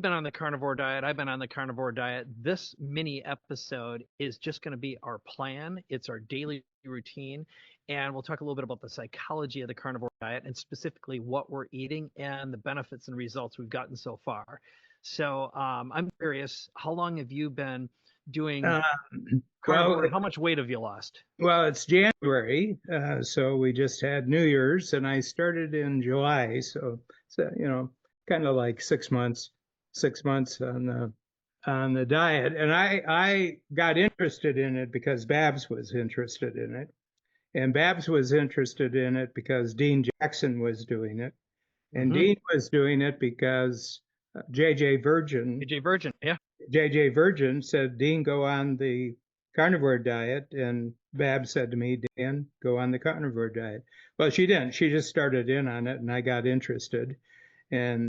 been on the carnivore diet. I've been on the carnivore diet. This mini episode is just going to be our plan. It's our daily routine. And we'll talk a little bit about the psychology of the carnivore diet and specifically what we're eating and the benefits and results we've gotten so far. So I'm curious, how long have you been doing Uh, well, carnivore and how much weight have you lost? well, it's January, so we just had New Year's, and I started in July, so kind of like 6 months, 6 months on the diet, and I got interested in it because Babs was interested in it, and Babs was interested in it because Dean Jackson was doing it, and Mm-hmm. Dean was doing it because JJ Virgin AJ Virgin, yeah. JJ Virgin said, Dean, go on the carnivore diet. And Bab said to me, Dan, go on the carnivore diet. Well, she didn't. She just started in on it, and I got interested. And,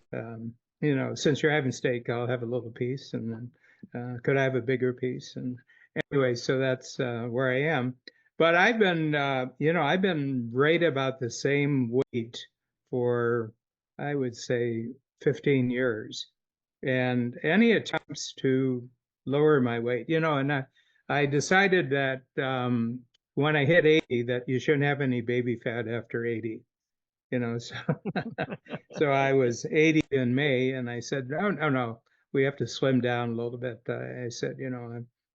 since you're having steak, I'll have a little piece. And then could I have a bigger piece? And anyway, so that's where I am. But I've been right about the same weight for, I would say, 15 years and any attempts to lower my weight, and I decided that when I hit 80, that you shouldn't have any baby fat after 80, so so I was 80 in May, and I said, no, no, no, we have to slim down a little bit. I said,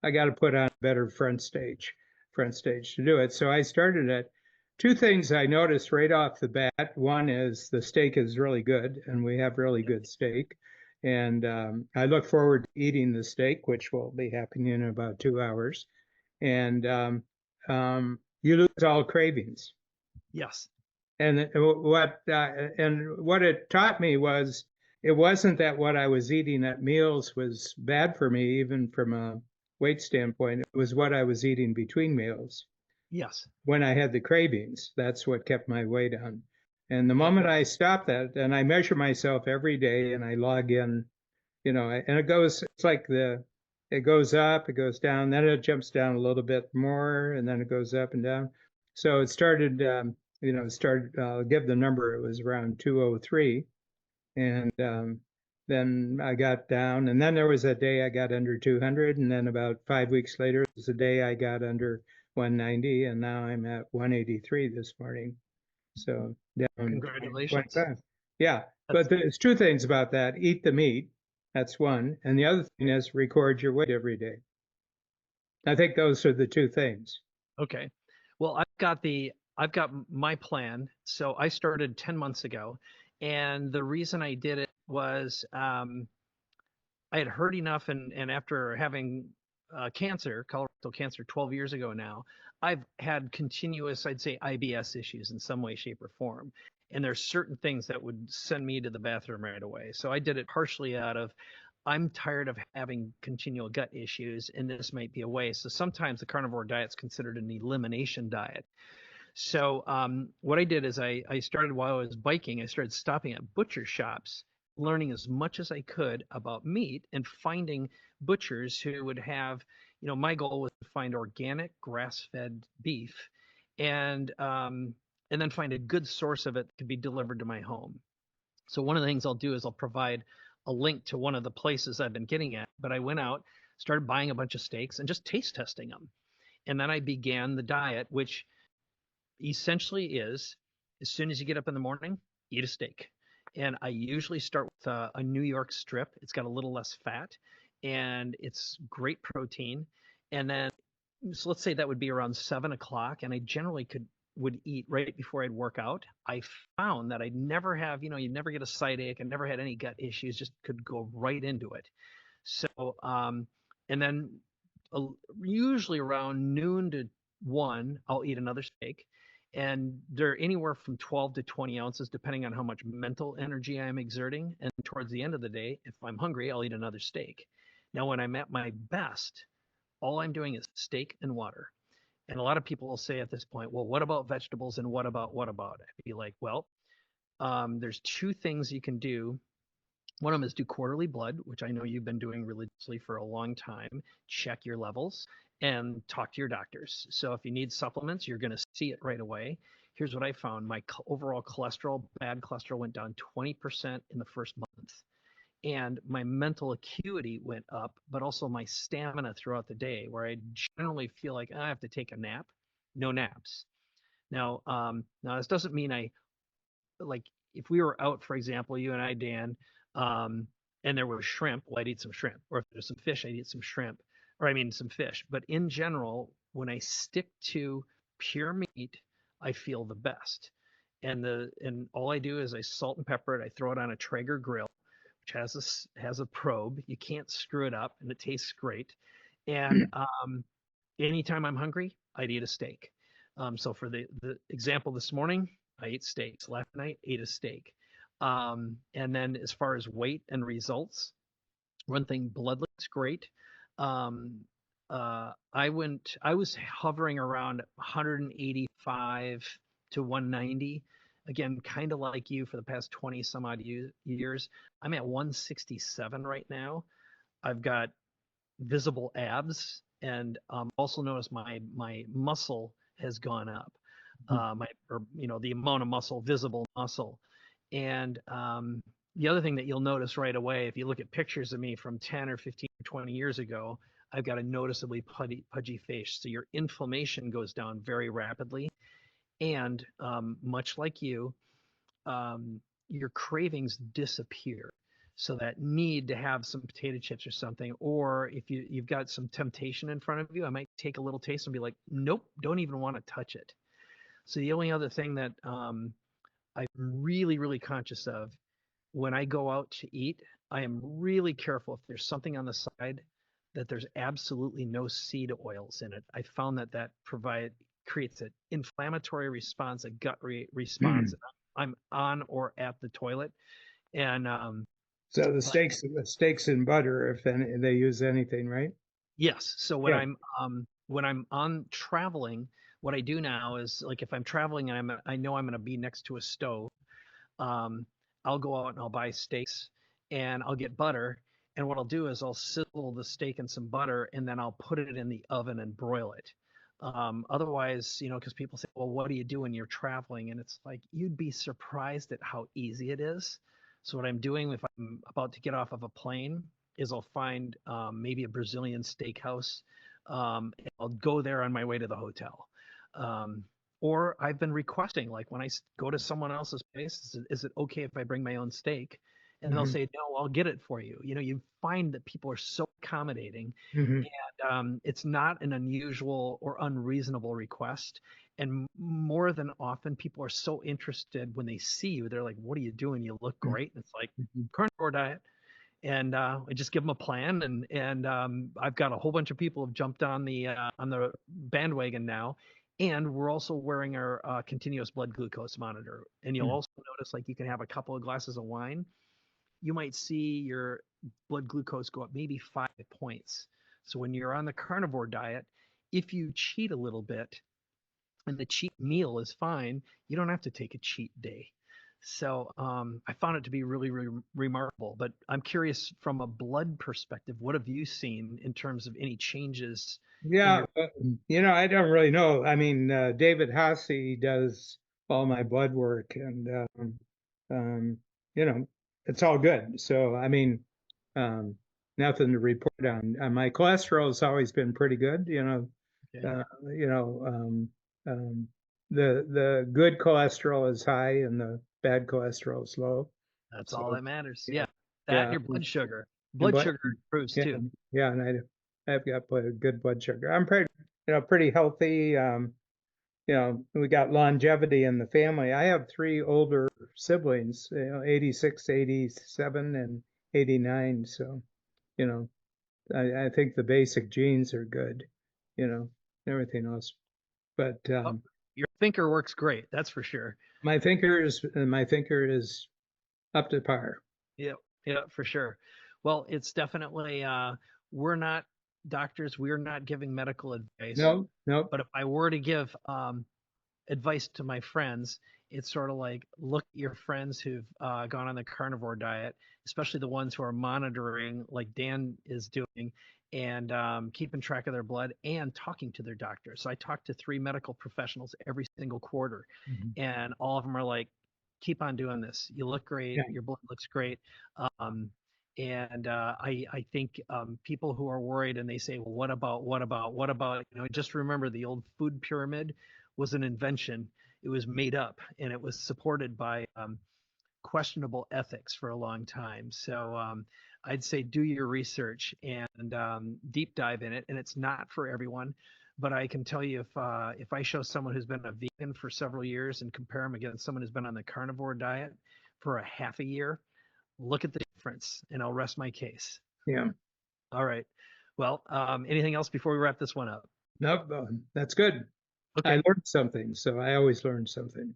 I got to put on a better front stage to do it. So I started at two things I noticed right off the bat. One is the steak is really good, and we have really good steak. And I look forward to eating the steak, which will be happening in about 2 hours. And you lose all cravings. Yes. And what it taught me was it wasn't that what I was eating at meals was bad for me, even from a weight standpoint. It was what I was eating between meals Yes. when I had the cravings. That's what kept my weight on. And the Yep. moment I stop that, and I measure myself every day, and I log in, and it's like it goes up, it goes down, then it jumps down a little bit more, and then it goes up and down. So it started, give the number, it was around 203. And then I got down, and then there was a day I got under 200, and then about 5 weeks later, it was a day I got under 190, and now I'm at 183 this morning. So down Congratulations. 25. Yeah, That's but there's two things about that. Eat the meat. That's one. And the other thing is record your weight every day. I think those are the two things. okay. Well, I've got my plan. So I started 10 months ago, and the reason I did it was I had heard enough, and after having cancer, colorectal cancer, 12 years ago now, I've had continuous, I'd say, IBS issues in some way, shape, or form. And there's certain things that would send me to the bathroom right away. So I did it partially out of I'm tired of having continual gut issues, and this might be a way. So sometimes the carnivore diet's considered an elimination diet. So what I did is I started while I was biking, I started stopping at butcher shops, learning as much as I could about meat and finding butchers who would have, my goal was to find organic grass-fed beef and then find a good source of it that could be delivered to my home. So one of the things I'll do is I'll provide a link to one of the places I've been getting at, but I went out, started buying a bunch of steaks and just taste testing them. And then I began the diet, which essentially is as soon as you get up in the morning, eat a steak. And I usually start with a New York strip. It's got a little less fat and it's great protein. And then, so let's say that would be around 7 o'clock, and I generally would eat right before I'd work out. I found that I'd never have, you'd never get a side ache. I never had any gut issues, just could go right into it. So, and then usually around noon to 1, I'll eat another steak. And they're anywhere from 12 to 20 ounces, depending on how much mental energy I'm exerting. And towards the end of the day, if I'm hungry, I'll eat another steak. Now, when I'm at my best, all I'm doing is steak and water. And a lot of people will say at this point, well, what about vegetables and what about? I'd be like, well, there's two things you can do. One of them is do quarterly blood, which I know you've been doing religiously for a long time. Check your levels and talk to your doctors. So if you need supplements, you're going to see it right away. Here's what I found. My overall cholesterol, bad cholesterol, went down 20% in the first month. and my mental acuity went up, but also my stamina throughout the day, where I generally feel like I have to take a nap. No naps. Now this doesn't mean I like if we were out, for example, you and I, Dan, um, and there was shrimp, well, I'd eat some shrimp. Or if there's some fish, I'd eat some shrimp, or I mean some fish. But in general, when I stick to pure meat, I feel the best. And all I do is I salt and pepper it. I throw it on a Traeger grill, which has a probe. You can't screw it up, and it tastes great. And anytime I'm hungry, I'd eat a steak. So for the example this morning, I ate steaks. Last night, ate a steak. And then as far as weight and results, one thing, blood looks great. Um, I was hovering around 185 to 190. Again, kind of like you for the past 20 some odd years. I'm at 167 right now. I've got visible abs, and also notice my muscle has gone up. My or the amount of muscle, visible muscle, and the other thing that you'll notice right away if you look at pictures of me from 10 or 15 or 20 years ago, I've got a noticeably pudgy face. So your inflammation goes down very rapidly, and much like you, your cravings disappear. So that need to have some potato chips or something, or if you've got some temptation in front of you, I might take a little taste and be like, nope, don't even want to touch it. So the only other thing that I'm really, really conscious of when I go out to eat, I am really careful if there's something on the side that there's absolutely no seed oils in it. I found that creates an inflammatory response, a gut response. I'm on or at the toilet, and So but the steaks and butter, if any, they use anything, right? yes. So Yeah. when I'm on traveling, what I do now is like if I'm traveling and I know I'm going to be next to a stove, um, I'll go out and I'll buy steaks and I'll get butter. And what I'll do is I'll sizzle the steak in some butter and then I'll put it in the oven and broil it. Otherwise, because people say, well, what do you do when you're traveling? And it's like, you'd be surprised at how easy it is. So, what I'm doing if I'm about to get off of a plane is I'll find maybe a Brazilian steakhouse. And I'll go there on my way to the hotel. Um, or I've been requesting, like when I go to someone else's place, is it okay if I bring my own steak? And they'll Hmm. say, no, I'll get it for you. You find that people are so accommodating, Hmm. and it's not an unusual or unreasonable request. And more than often, people are so interested when they see you. They're like, what are you doing? You look great. And it's like, carnivore diet. And I just give them a plan, and I've got a whole bunch of people have jumped on the bandwagon now, and we're also wearing our continuous blood glucose monitor. And you'll also notice like you can have a couple of glasses of wine, you might see your blood glucose go up maybe 5 points. So when you're on the carnivore diet, if you cheat a little bit, and the cheat meal is fine. You don't have to take a cheat day. So I found it to be really, really remarkable. But I'm curious from a blood perspective, what have you seen in terms of any changes in Yeah, your? I don't really know. I mean, David Hasse does all my blood work, and um, you know, it's all good. So, I mean, um, nothing to report on. My cholesterol's always been pretty good. Okay, You know, um, the good cholesterol is high, and the bad cholesterol is low. that's all So, that matters. yeah, Yeah, that and yeah, your blood sugar. and Blood but sugar improves yeah, too. yeah, and I've got good blood sugar. I'm pretty healthy. We got longevity in the family. I have three older siblings, 86, 87, and 89. So, you know, I think the basic genes are good, you know, everything else. But Oh, your thinker works great. That's for sure. my thinker is up to par. Yeah, yeah, for sure. Well, it's definitely we're not doctors, we're not giving medical advice. No, no. But if I were to give advice to my friends, it's sort of like look at your friends who've gone on the carnivore diet, especially the ones who are monitoring, like Dan is doing, and keeping track of their blood and talking to their doctor. So I talk to 3 medical professionals every single quarter, Mhm. and all of them are like, keep on doing this. You look great. Yeah. Your blood looks great. Um, And I think people who are worried and they say, well, what about, just remember the old food pyramid was an invention. It was made up and it was supported by questionable ethics for a long time. So I'd say do your research and deep dive in it. And it's not for everyone, but I can tell you if I show someone who's been a vegan for several years and compare them against someone who's been on the carnivore diet for a half a year, look at the difference, and I'll rest my case. Yeah. All right. Well, anything else before we wrap this one up? Nope. That's good. I Okay. learned something, so I always learn something.